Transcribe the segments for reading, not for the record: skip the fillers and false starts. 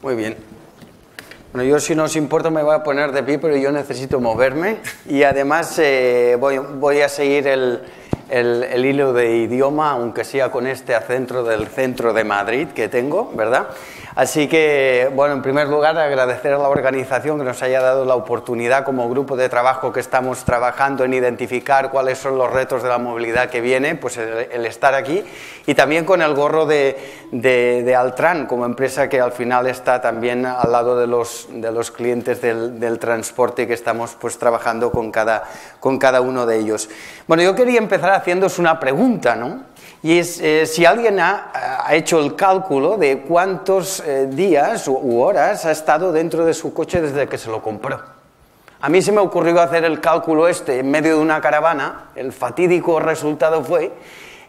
Muy bien. Bueno, yo si no os importa me voy a poner de pie, pero yo necesito moverme y además voy a seguir el hilo de idioma, aunque sea con este acento del centro de Madrid que tengo, ¿verdad? Así que, bueno, en primer lugar agradecer a la organización que nos haya dado la oportunidad como grupo de trabajo que estamos trabajando en identificar cuáles son los retos de la movilidad que viene, pues el estar aquí, y también con el gorro de Altran como empresa que al final está también al lado de los clientes del transporte, que estamos pues trabajando con cada uno de ellos. Bueno, yo quería empezar haciéndoos una pregunta, ¿no? Y es si alguien ha hecho el cálculo de cuántos días u horas ha estado dentro de su coche desde que se lo compró. A mí se me ocurrió hacer el cálculo en medio de una caravana. El fatídico resultado fue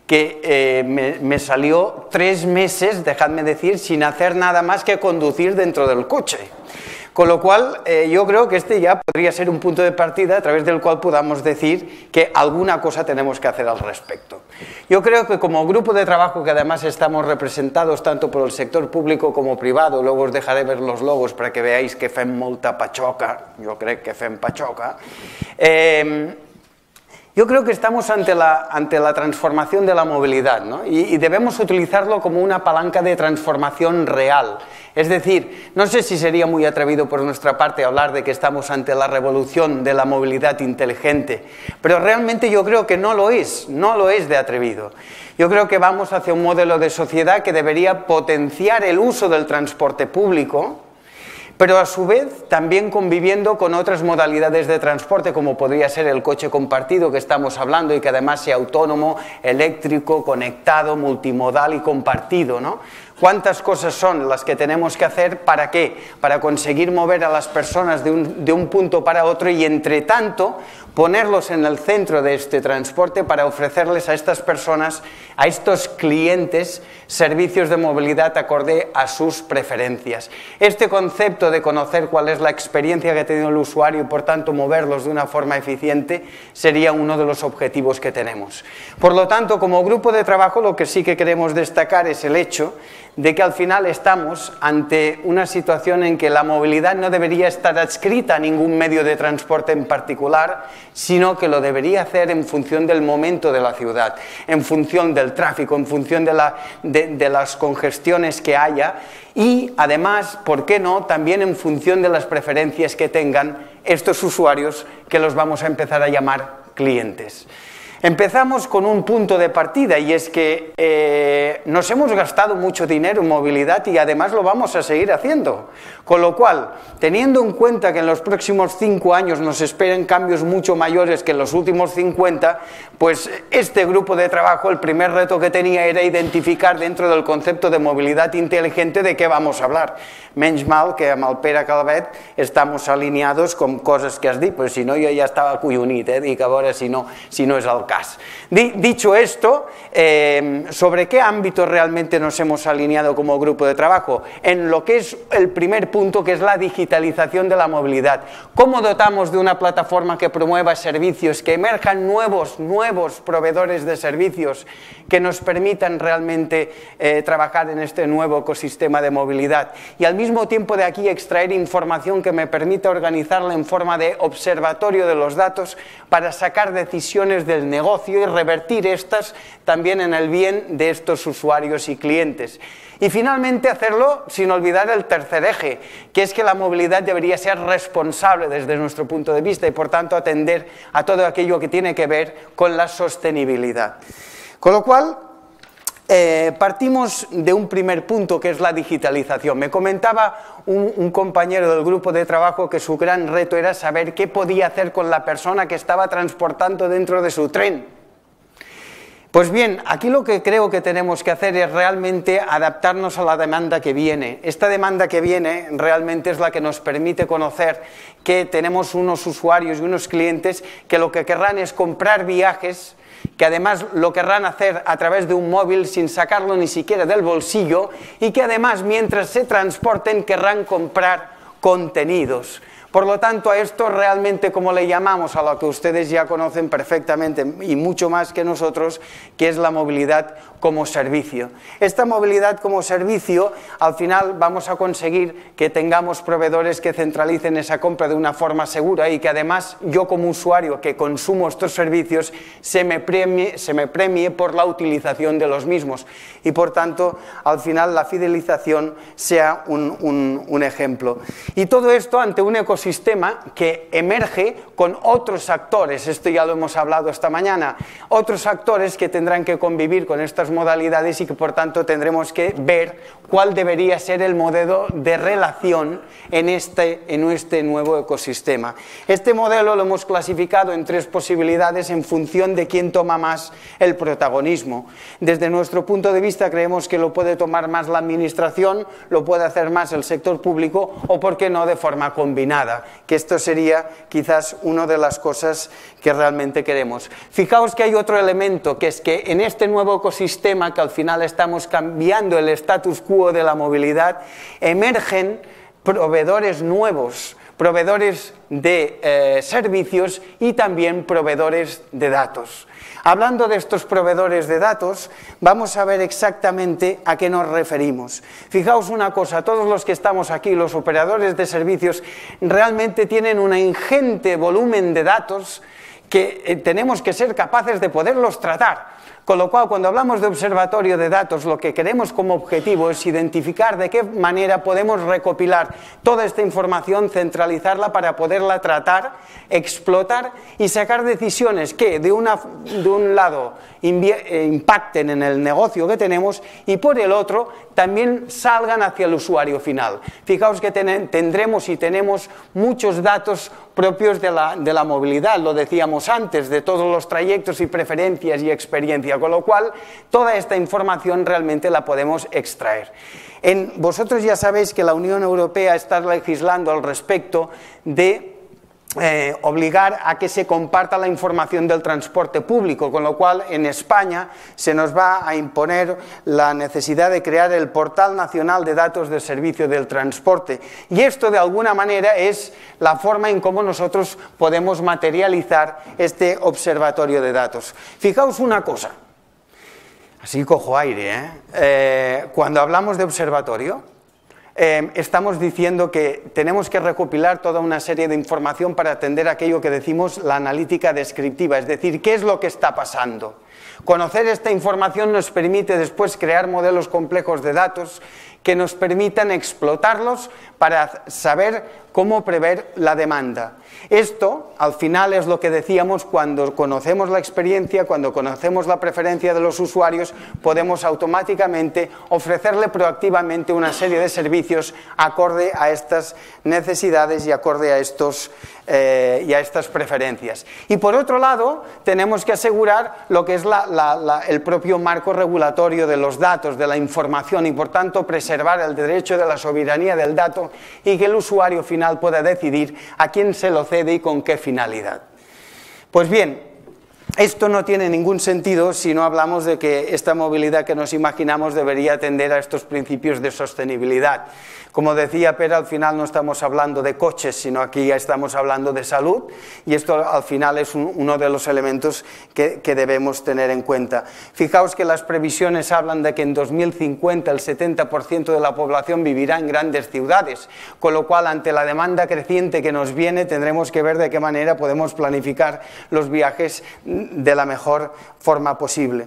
que me salió 3 meses, dejadme decir, sin hacer nada más que conducir dentro del coche. Con lo cual, yo creo que este ya podría ser un punto de partida a través del cual podamos decir que alguna cosa tenemos que hacer al respecto. Yo creo que como grupo de trabajo, que además estamos representados tanto por el sector público como privado, luego os dejaré ver los logos para que veáis que fem molta pachoca, yo creo que fem pachoca, yo creo que estamos ante la transformación de la movilidad, ¿no? Y debemos utilizarlo como una palanca de transformación real. Es decir, no sé si sería muy atrevido por nuestra parte hablar de que estamos ante la revolución de la movilidad inteligente, pero realmente yo creo que no lo es de atrevido. Yo creo que vamos hacia un modelo de sociedad que debería potenciar el uso del transporte público, pero a su vez también conviviendo con otras modalidades de transporte, como podría ser el coche compartido que estamos hablando y que además sea autónomo, eléctrico, conectado, multimodal y compartido, ¿no? ¿Cuántas cosas son las que tenemos que hacer? ¿Para qué? Para conseguir mover a las personas de un punto para otro y, entre tanto, ponerlos en el centro de este transporte para ofrecerles a estas personas, a estos clientes, servicios de movilidad acorde a sus preferencias. Este concepto de conocer cuál es la experiencia que ha tenido el usuario y, por tanto, moverlos de una forma eficiente sería uno de los objetivos que tenemos. Por lo tanto, como grupo de trabajo, lo que sí que queremos destacar es el hecho de que al final estamos ante una situación en que la movilidad no debería estar adscrita a ningún medio de transporte en particular, sino que lo debería hacer en función del momento de la ciudad, en función del tráfico, en función de las congestiones que haya y, además, ¿por qué no?, también en función de las preferencias que tengan estos usuarios que los vamos a empezar a llamar clientes. Empezamos con un punto de partida y es que nos hemos gastado mucho dinero en movilidad y además lo vamos a seguir haciendo. Con lo cual, teniendo en cuenta que en los próximos 5 años nos esperan cambios mucho mayores que en los últimos 50, pues este grupo de trabajo, el primer reto que tenía era identificar dentro del concepto de movilidad inteligente de qué vamos a hablar. Menys mal que amb el Pere Calvet estamos alineados con cosas que has dit, pues si no yo ya estaba acollonit, dic a veure si no és el cas. Dicho esto, ¿sobre qué ámbito realmente nos hemos alineado como grupo de trabajo? En lo que es el primer punto, que es la digitalización de la movilidad. ¿Cómo dotamos de una plataforma que promueva servicios, que emerjan nuevos proveedores de servicios que nos permitan realmente trabajar en este nuevo ecosistema de movilidad? Y al mismo tiempo de aquí extraer información que me permita organizarla en forma de observatorio de los datos para sacar decisiones del negocio y revertir estas también en el bien de estos usuarios y clientes. Y finalmente hacerlo sin olvidar el tercer eje, que es que la movilidad debería ser responsable desde nuestro punto de vista y por tanto atender a todo aquello que tiene que ver con la sostenibilidad. Con lo cual, partimos de un primer punto que es la digitalización. Me comentaba un compañero del grupo de trabajo que su gran reto era saber qué podía hacer con la persona que estaba transportando dentro de su tren. Pues bien, aquí lo que creo que tenemos que hacer es realmente adaptarnos a la demanda que viene. Esta demanda que viene realmente es la que nos permite conocer que tenemos unos usuarios y unos clientes que lo que querrán es comprar viajes, que además lo querrán hacer a través de un móvil sin sacarlo ni siquiera del bolsillo y que además mientras se transporten querrán comprar contenidos. Por lo tanto, a esto realmente, como le llamamos, a lo que ustedes ya conocen perfectamente y mucho más que nosotros, que es la movilidad como servicio. Esta movilidad como servicio, al final vamos a conseguir que tengamos proveedores que centralicen esa compra de una forma segura y que además yo como usuario que consumo estos servicios se me premie por la utilización de los mismos y por tanto al final la fidelización sea un ejemplo. Y todo esto ante un ecosistema que emerge con otros actores, esto ya lo hemos hablado esta mañana, otros actores que tendrán que convivir con estas modalidades y que por tanto tendremos que ver cuál debería ser el modelo de relación en este nuevo ecosistema. Este modelo lo hemos clasificado en tres posibilidades en función de quién toma más el protagonismo. Desde nuestro punto de vista creemos que lo puede tomar más la administración, lo puede hacer más el sector público o, por qué no, de forma combinada, que esto sería quizás una de las cosas que realmente queremos. Fijaos que hay otro elemento, que es que en este nuevo ecosistema, que al final estamos cambiando el status quo de la movilidad, emergen proveedores nuevos, proveedores de servicios y también proveedores de datos. Hablando de estos proveedores de datos, vamos a ver exactamente a qué nos referimos. Fijaos una cosa, todos los que estamos aquí, los operadores de servicios, realmente tienen un ingente volumen de datos que tenemos que ser capaces de poderlos tratar. Con lo cual, cuando hablamos de observatorio de datos, lo que queremos como objetivo es identificar de qué manera podemos recopilar toda esta información, centralizarla para poderla tratar, explotar y sacar decisiones que de un lado impacten en el negocio que tenemos y por el otro también salgan hacia el usuario final. Fijaos que tendremos y tenemos muchos datos propios de la movilidad, lo decíamos antes, de todos los trayectos y preferencias y experiencia, con lo cual toda esta información realmente la podemos extraer. Vosotros ya sabéis que la Unión Europea está legislando al respecto de obligar a que se comparta la información del transporte público, con lo cual en España se nos va a imponer la necesidad de crear el Portal Nacional de Datos de Servicio del Transporte. Y esto de alguna manera es la forma en cómo nosotros podemos materializar este observatorio de datos. Fijaos una cosa, así cojo aire, cuando hablamos de observatorio, estamos diciendo que tenemos que recopilar toda una serie de información para atender aquello que decimos la analítica descriptiva, es decir, qué es lo que está pasando. Conocer esta información nos permite después crear modelos complejos de datos que nos permitan explotarlos para saber cómo prever la demanda. Esto, al final, es lo que decíamos, cuando conocemos la experiencia, cuando conocemos la preferencia de los usuarios, podemos automáticamente ofrecerle proactivamente una serie de servicios acorde a estas necesidades y acorde a estas preferencias. Y por otro lado, tenemos que asegurar lo que es el propio marco regulatorio de los datos, de la información, y por tanto preservar el derecho de la soberanía del dato y que el usuario final pueda decidir a quién se lo cede y con qué finalidad. Pues bien, esto no tiene ningún sentido si no hablamos de que esta movilidad que nos imaginamos debería atender a estos principios de sostenibilidad. Como decía Pere, al final no estamos hablando de coches, sino aquí ya estamos hablando de salud, y esto al final es uno de los elementos que debemos tener en cuenta. Fijaos que las previsiones hablan de que en 2050 el 70% de la población vivirá en grandes ciudades, con lo cual ante la demanda creciente que nos viene tendremos que ver de qué manera podemos planificar los viajes de la mejor forma posible.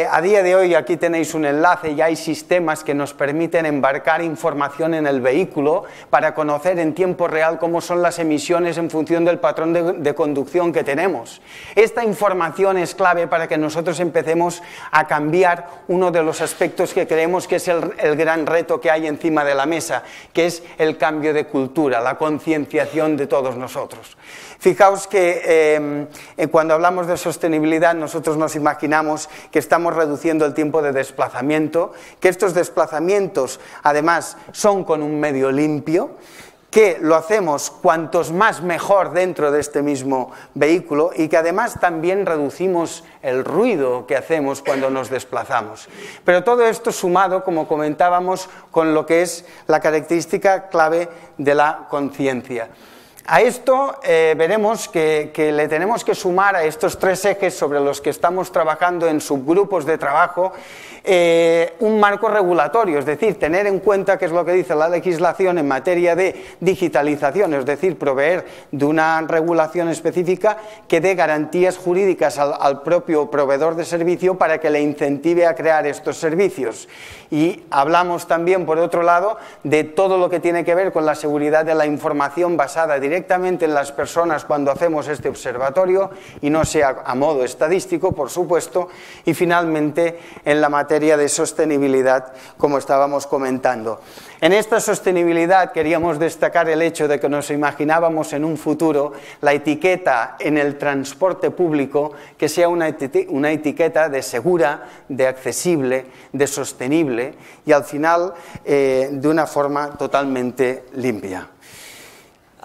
A día de hoy aquí tenéis un enlace, ya hay sistemas que nos permiten embarcar información en el vehículo para conocer en tiempo real cómo son las emisiones en función del patrón de conducción que tenemos. Esta información es clave para que nosotros empecemos a cambiar uno de los aspectos que creemos que es el gran reto que hay encima de la mesa, que es el cambio de cultura, la concienciación de todos nosotros. Fijaos que cuando hablamos de sostenibilidad nosotros nos imaginamos que estamos reduciendo el tiempo de desplazamiento, que estos desplazamientos además son con un medio limpio, que lo hacemos cuantos más mejor dentro de este mismo vehículo y que además también reducimos el ruido que hacemos cuando nos desplazamos. Pero todo esto sumado, como comentábamos, con lo que es la característica clave de la conciencia. A esto veremos que le tenemos que sumar a estos 3 ejes sobre los que estamos trabajando en subgrupos de trabajo un marco regulatorio, es decir, tener en cuenta qué es lo que dice la legislación en materia de digitalización, es decir, proveer de una regulación específica que dé garantías jurídicas al propio proveedor de servicio para que le incentive a crear estos servicios. Y hablamos también, por otro lado, de todo lo que tiene que ver con la seguridad de la información basada directamente en las personas cuando hacemos este observatorio y no sea a modo estadístico, por supuesto, y finalmente en la materia de sostenibilidad, como estábamos comentando. En esta sostenibilidad queríamos destacar el hecho de que nos imaginábamos en un futuro la etiqueta en el transporte público que sea una etiqueta de segura, de accesible, de sostenible y al final de una forma totalmente limpia.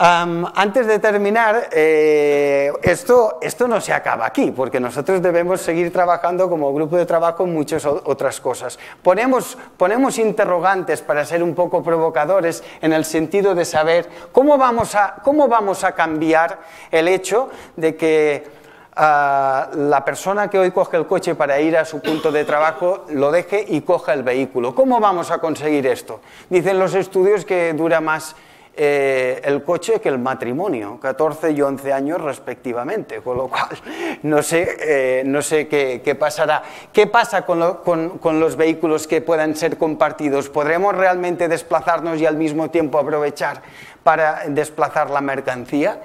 Antes de terminar, esto no se acaba aquí, porque nosotros debemos seguir trabajando como grupo de trabajo en muchas otras cosas. Ponemos interrogantes para ser un poco provocadores en el sentido de saber cómo vamos a cambiar el hecho de que la persona que hoy coge el coche para ir a su punto de trabajo lo deje y coja el vehículo. ¿Cómo vamos a conseguir esto? Dicen los estudios que dura más el coche que el matrimonio, 14 y 11 años respectivamente, con lo cual no sé qué pasará. ¿Qué pasa con los vehículos que puedan ser compartidos? ¿Podremos realmente desplazarnos y al mismo tiempo aprovechar para desplazar la mercancía?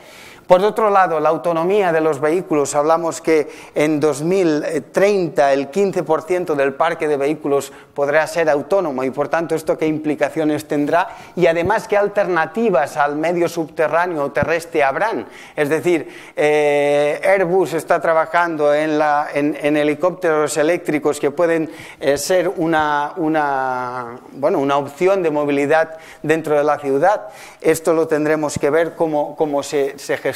Por otro lado, la autonomía de los vehículos, hablamos que en 2030 el 15% del parque de vehículos podrá ser autónomo y por tanto esto qué implicaciones tendrá y además qué alternativas al medio subterráneo o terrestre habrán. Es decir, Airbus está trabajando en helicópteros eléctricos que pueden ser una opción de movilidad dentro de la ciudad. Esto lo tendremos que ver cómo se gestiona.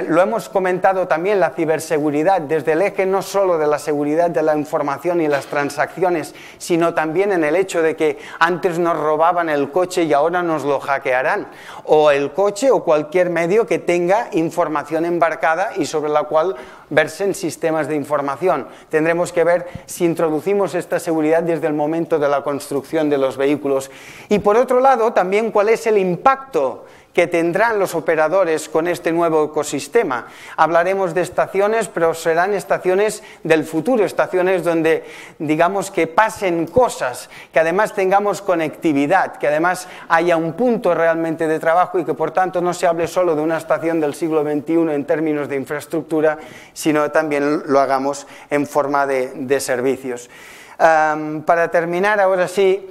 Lo hemos comentado también, la ciberseguridad, desde el eje no solo de la seguridad de la información y las transacciones, sino también en el hecho de que antes nos robaban el coche y ahora nos lo hackearán, o el coche o cualquier medio que tenga información embarcada y sobre la cual versen sistemas de información. Tendremos que ver si introducimos esta seguridad desde el momento de la construcción de los vehículos. Y por otro lado, también cuál es el impacto que tendrán los operadores con este nuevo ecosistema. Hablaremos de estaciones, pero serán estaciones del futuro, estaciones donde digamos que pasen cosas, que además tengamos conectividad, que además haya un punto realmente de trabajo y que por tanto no se hable solo de una estación del siglo XXI en términos de infraestructura, sino también lo hagamos en forma de servicios. Para terminar, ahora sí,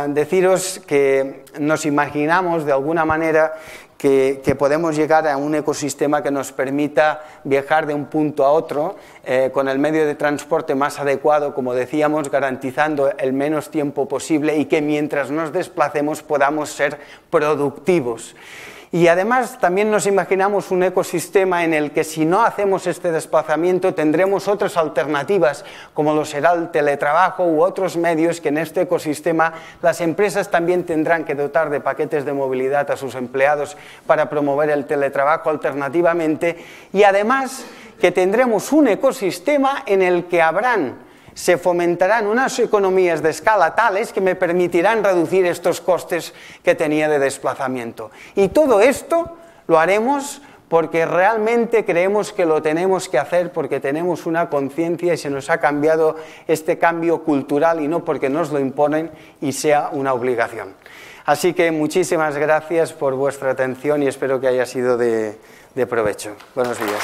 deciros que nos imaginamos de alguna manera que podemos llegar a un ecosistema que nos permita viajar de un punto a otro con el medio de transporte más adecuado, como decíamos, garantizando el menos tiempo posible y que mientras nos desplacemos podamos ser productivos. Y además también nos imaginamos un ecosistema en el que si no hacemos este desplazamiento tendremos otras alternativas como lo será el teletrabajo u otros medios que en este ecosistema las empresas también tendrán que dotar de paquetes de movilidad a sus empleados para promover el teletrabajo alternativamente y además que tendremos un ecosistema en el que se fomentarán unas economías de escala tales que me permitirán reducir estos costes que tenía de desplazamiento. Y todo esto lo haremos porque realmente creemos que lo tenemos que hacer, porque tenemos una conciencia y se nos ha cambiado este cambio cultural y no porque nos lo imponen y sea una obligación. Así que muchísimas gracias por vuestra atención y espero que haya sido de provecho. Buenos días.